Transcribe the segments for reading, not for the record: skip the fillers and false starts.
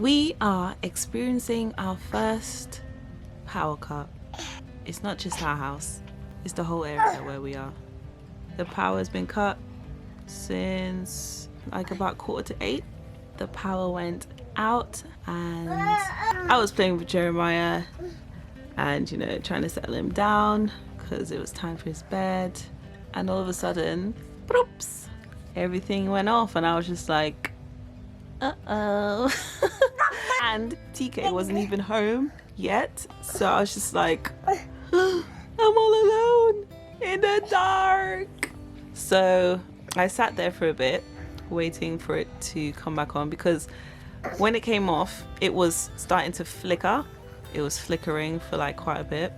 We are experiencing our first power cut. It's not just our house, it's the whole area where we are. The power has been cut since like about 7:45. The power went out and I was playing with Jeremiah and, you know, trying to settle him down because it was time for his bed. And all of a sudden, broops, everything went off and I was just like, uh-oh. And TK wasn't even home yet, so I was just like, I'm all alone in the dark. So I sat there for a bit waiting for it to come back on, because when it came off it was starting to flicker. It was flickering for like quite a bit,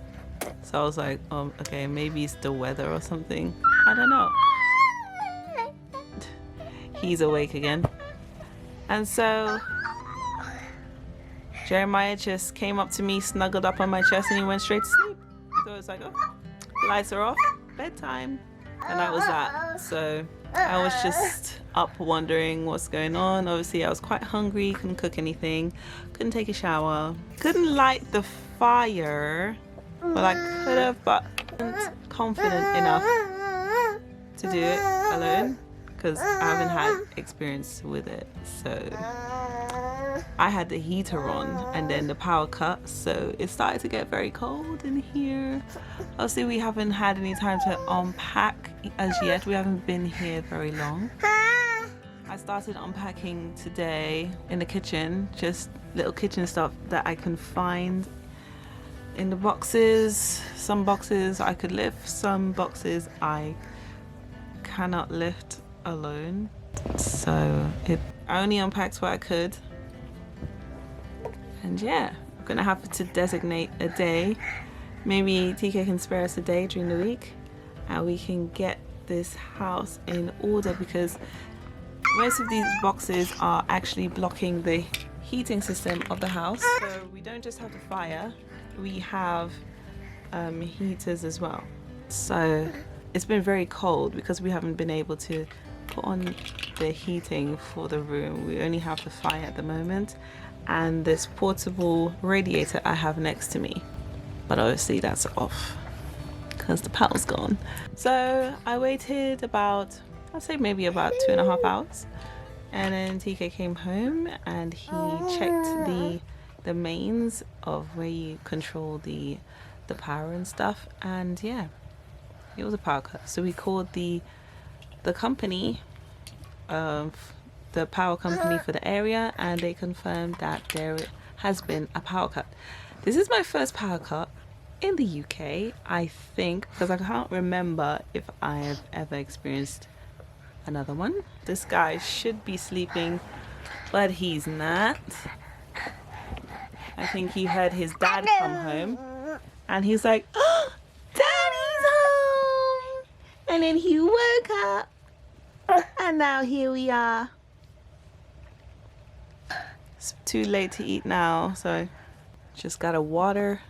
so I was like, okay, maybe it's the weather or something, I don't know. He's awake again. And so Jeremiah just came up to me, snuggled up on my chest, and he went straight to sleep. So I was like, oh, lights are off, bedtime. And that was that. So I was just up wondering what's going on. Obviously I was quite hungry, couldn't cook anything, couldn't take a shower, couldn't light the fire. Well, I could have, but wasn't confident enough to do it alone because I haven't had experience with it. So I had the heater on and then the power cut, so it started to get very cold in here. Obviously we haven't had any time to unpack as yet. We haven't been here very long. I started unpacking today in the kitchen, just little kitchen stuff that I can find in the boxes. Some boxes I could lift, some boxes I cannot lift alone. So I only unpacked what I could. And yeah, I'm gonna have to designate a day. Maybe TK can spare us a day during the week and we can get this house in order, because most of these boxes are actually blocking the heating system of the house. So we don't just have the fire, we have heaters as well. So it's been very cold because we haven't been able to put on the heating for the room. We only have the fire at the moment and this portable radiator I have next to me, but obviously that's off because the power's gone. So I waited about, I'd say maybe about 2.5 hours, and then TK came home and he checked the mains of where you control the power and stuff, and yeah, it was a power cut. So we called the company, the power company for the area, and they confirmed that there has been a power cut. This is my first power cut in the UK, I think, because I can't remember if I have ever experienced another one. This guy should be sleeping, but he's not. I think he heard his dad come home and he's like, oh, Daddy's home! And then he woke up and now here we are. It's too late to eat now, so just gotta water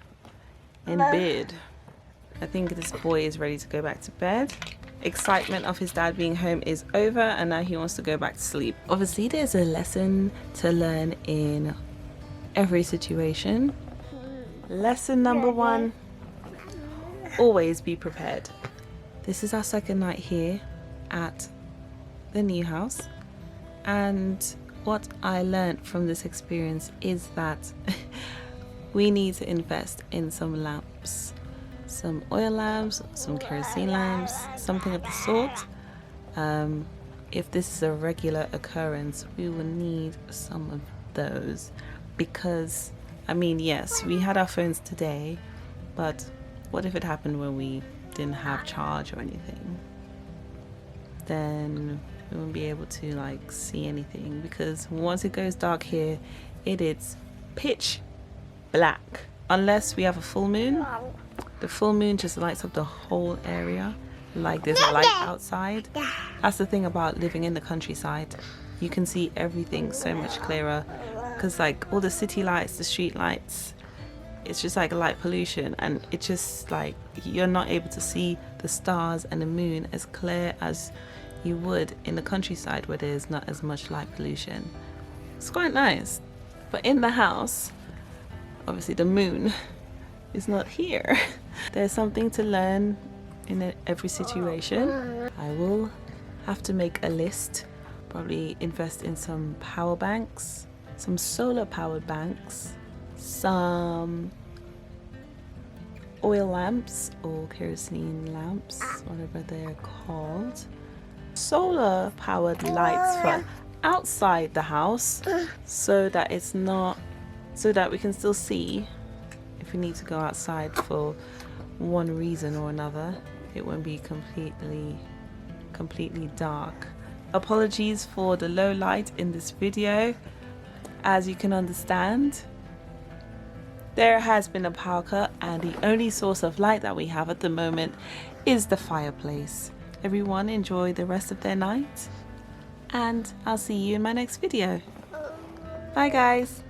in bed. I think this boy is ready to go back to bed. Excitement of his dad being home is over and now he wants to go back to sleep. Obviously there's a lesson to learn in every situation. Lesson number 1, always be prepared. This is our second night here at the new house, and what I learned from this experience is that we need to invest in some lamps, some oil lamps, some kerosene lamps, something of the sort. If this is a regular occurrence, we will need some of those, because I mean, yes, we had our phones today, but what if it happened when we didn't have charge or anything? Then we won't be able to like see anything, because once it goes dark here, it is pitch black unless we have a full moon. The full moon just lights up the whole area like there's a light outside. That's the thing about living in the countryside, you can see everything so much clearer, because like all the city lights, the street lights, it's just like light pollution, and it's just like you're not able to see the stars and the moon as clear as you would in the countryside where there's not as much light pollution. It's quite nice. But in the house, obviously the moon is not here. There's something to learn in every situation. I will have to make a list, probably invest in some power banks, some solar powered banks, some oil lamps or kerosene lamps, whatever they're called, solar powered lights for outside the house, so that we can still see if we need to go outside for one reason or another. It won't be completely dark. Apologies for the low light in this video. As you can understand, there has been a power cut and the only source of light that we have at the moment is the fireplace. Everyone enjoy the rest of their night, and I'll see you in my next video. Bye guys.